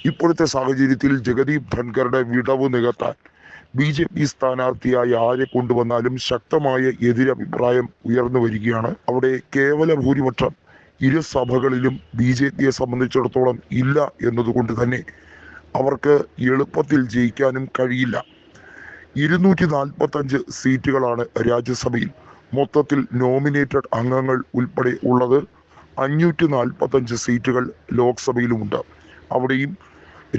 ഇപ്പോഴത്തെ സാഹചര്യത്തിൽ ജഗദീപ് ധൻഖറുടെ വിടവ് നികത്താൻ BJP സ്ഥാനാർത്ഥിയായി ആരെ കൊണ്ടുവന്നാലും ശക്തമായ എതിരഭിപ്രായം ഉയർന്നു വരികയാണ്. അവിടെ കേവല ഭൂരിപക്ഷം ഇരു സഭകളിലും BJPയെ സംബന്ധിച്ചിടത്തോളം ഇല്ല എന്നതുകൊണ്ട് തന്നെ അവർക്ക് എളുപ്പത്തിൽ ജയിക്കാനും കഴിയില്ല. 245 സീറ്റുകളാണ് രാജ്യസഭയിൽ. മൊത്തത്തിൽ നോമിനേറ്റഡ് അംഗങ്ങൾ ഉൾപ്പെടെ ഉള്ളത് 545 സീറ്റുകൾ ലോക്സഭയിലുമുണ്ട്. അവിടെയും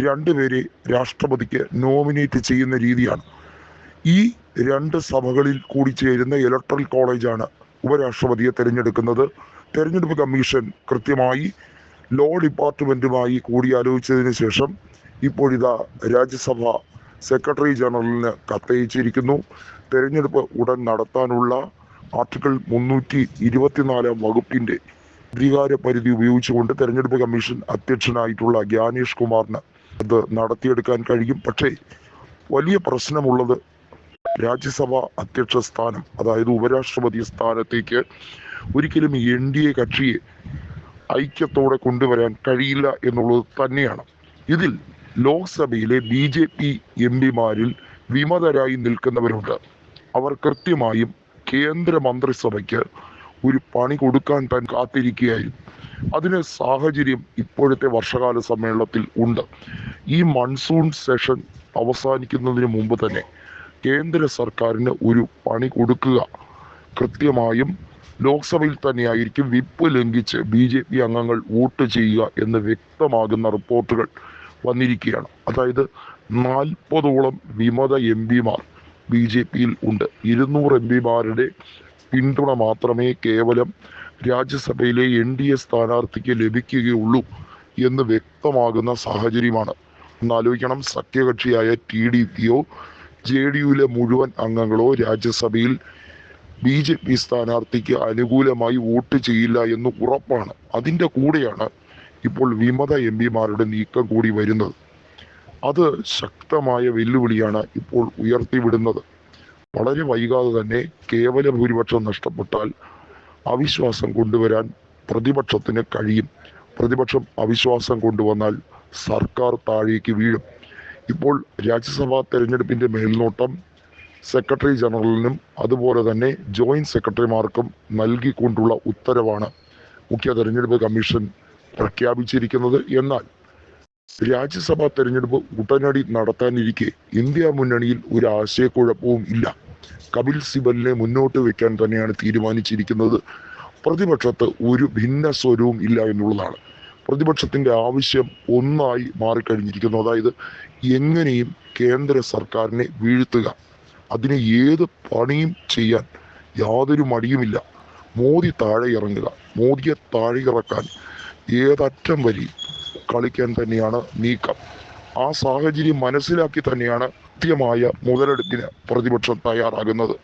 2 പേരെ രാഷ്ട്രപതിക്ക് നോമിനേറ്റ് ചെയ്യുന്ന രീതിയാണ്. ഈ 2 സഭകളിൽ കൂടി ചേരുന്ന ഇലക്ട്രൽ കോളേജാണ് ഉപരാഷ്ട്രപതിയെ തിരഞ്ഞെടുക്കുന്നത്. തെരഞ്ഞെടുപ്പ് കമ്മീഷൻ കൃത്യമായി ലോ ഡിപ്പാർട്ട്മെന്റുമായി കൂടിയാലോചിച്ചതിന് ശേഷം ഇപ്പോഴിതാ രാജ്യസഭ സെക്രട്ടറി ജനറലിന് കത്തയച്ചിരിക്കുന്നു. തെരഞ്ഞെടുപ്പ് ഉടൻ നടത്താനുള്ള ആർട്ടിക്കിൾ 324 വകുപ്പിന്റെ അധികാര പരിധി ഉപയോഗിച്ചുകൊണ്ട് തെരഞ്ഞെടുപ്പ് കമ്മീഷൻ അധ്യക്ഷനായിട്ടുള്ള ഗ്യാനേഷ് കുമാറിന് അത് നടത്തിയെടുക്കാൻ കഴിയും. പക്ഷേ വലിയ പ്രശ്നമുള്ളത് രാജ്യസഭ അധ്യക്ഷ സ്ഥാനം, അതായത് ഉപരാഷ്ട്രപതി സ്ഥാനത്തേക്ക് ഒരിക്കലും NDA കക്ഷിയെ ഐക്യത്തോടെ കൊണ്ടുവരാൻ കഴിയില്ല എന്നുള്ളത് തന്നെയാണ്. ഇതിൽ ലോക്സഭയിലെ BJP MPമാരിൽ വിമതരായി നിൽക്കുന്നവരുണ്ട്. അവർ കൃത്യമായും കേന്ദ്ര മന്ത്രിസഭയ്ക്ക് ഒരു പണി കൊടുക്കാൻ താൻ കാത്തിരിക്കുകയായിരുന്നു. അതിന് സാഹചര്യം ഇപ്പോഴത്തെ വർഷകാല സമ്മേളനത്തിൽ ഉണ്ട്. ഈ മൺസൂൺ സെഷൻ അവസാനിക്കുന്നതിന് മുമ്പ് തന്നെ കേന്ദ്ര സർക്കാരിന് ഒരു പണി കൊടുക്കുക. കൃത്യമായും ലോക്സഭയിൽ തന്നെയായിരിക്കും വിപ്പ് ലംഘിച്ച് BJP അംഗങ്ങൾ വോട്ട് ചെയ്യുക എന്ന് വ്യക്തമാകുന്ന റിപ്പോർട്ടുകൾ വന്നിരിക്കുകയാണ്. അതായത് 40ഓളം വിമത MPമാർ BJPയിൽ ഉണ്ട്. 200 MPമാരുടെ പിന്തുണ മാത്രമേ കേവലം രാജ്യസഭയിലെ NDA സ്ഥാനാർത്ഥിക്ക് ലഭിക്കുകയുള്ളൂ എന്ന് വ്യക്തമാകുന്ന സാഹചര്യമാണ്. ഒന്നാലോചിക്കണം, സഖ്യകക്ഷിയായ TDPയോ JDUവിലെ മുഴുവൻ അംഗങ്ങളോ രാജ്യസഭയിൽ BJP സ്ഥാനാർത്ഥിക്ക് അനുകൂലമായി വോട്ട് ചെയ്യില്ല എന്ന് ഉറപ്പാണ്. അതിൻ്റെ കൂടെയാണ് ഇപ്പോൾ വിമത MPമാരുടെ നീക്കം കൂടി വരുന്നത്. അത് ശക്തമായ വെല്ലുവിളിയാണ് ഇപ്പോൾ ഉയർത്തിവിടുന്നത്. വളരെ വൈകാതെ തന്നെ കേവല ഭൂരിപക്ഷം നഷ്ടപ്പെട്ടാൽ അവിശ്വാസം കൊണ്ടുവരാൻ പ്രതിപക്ഷത്തിന് കഴിയും. പ്രതിപക്ഷം അവിശ്വാസം കൊണ്ടുവന്നാൽ സർക്കാർ താഴേക്ക് വീഴും. ഇപ്പോൾ രാജ്യസഭാ തെരഞ്ഞെടുപ്പിന്റെ മേൽനോട്ടം സെക്രട്ടറി ജനറലിനും അതുപോലെ തന്നെ ജോയിന്റ് സെക്രട്ടറിമാർക്കും നൽകിക്കൊണ്ടുള്ള ഉത്തരവാണ് മുഖ്യ തെരഞ്ഞെടുപ്പ് കമ്മീഷൻ പ്രഖ്യാപിച്ചിരിക്കുന്നത്. എന്നാൽ രാജ്യസഭാ തെരഞ്ഞെടുപ്പ് ഉടനടി നടത്താനിരിക്കെ ഇന്ത്യ മുന്നണിയിൽ ഒരു ആശയക്കുഴപ്പവും ഇല്ല. കപിൽ സിബലിനെ മുന്നോട്ട് വെക്കാൻ തന്നെയാണ് തീരുമാനിച്ചിരിക്കുന്നത്. പ്രതിപക്ഷത്ത് ഒരു ഭിന്ന സ്വരവും ഇല്ല എന്നുള്ളതാണ്. പ്രതിപക്ഷത്തിന്റെ ആവശ്യം ഒന്നായി മാറിക്കഴിഞ്ഞിരിക്കുന്നു. അതായത് എങ്ങനെയും കേന്ദ്ര സർക്കാരിനെ വീഴ്ത്തുക. അതിന് ഏത് പണിയും ചെയ്യാൻ യാതൊരു മടിയുമില്ല. മോദി താഴെ ഇറങ്ങുക, മോദിയെ താഴെ ഇറക്കാൻ ഏതറ്റം വരി കളിക്കാൻ തന്നെയാണ് നീക്കം. ആ സാഹചര്യം മനസ്സിലാക്കി തന്നെയാണ് കൃത്യമായ മുതലെടുപ്പിന് പ്രതിപക്ഷം തയ്യാറാകുന്നത്.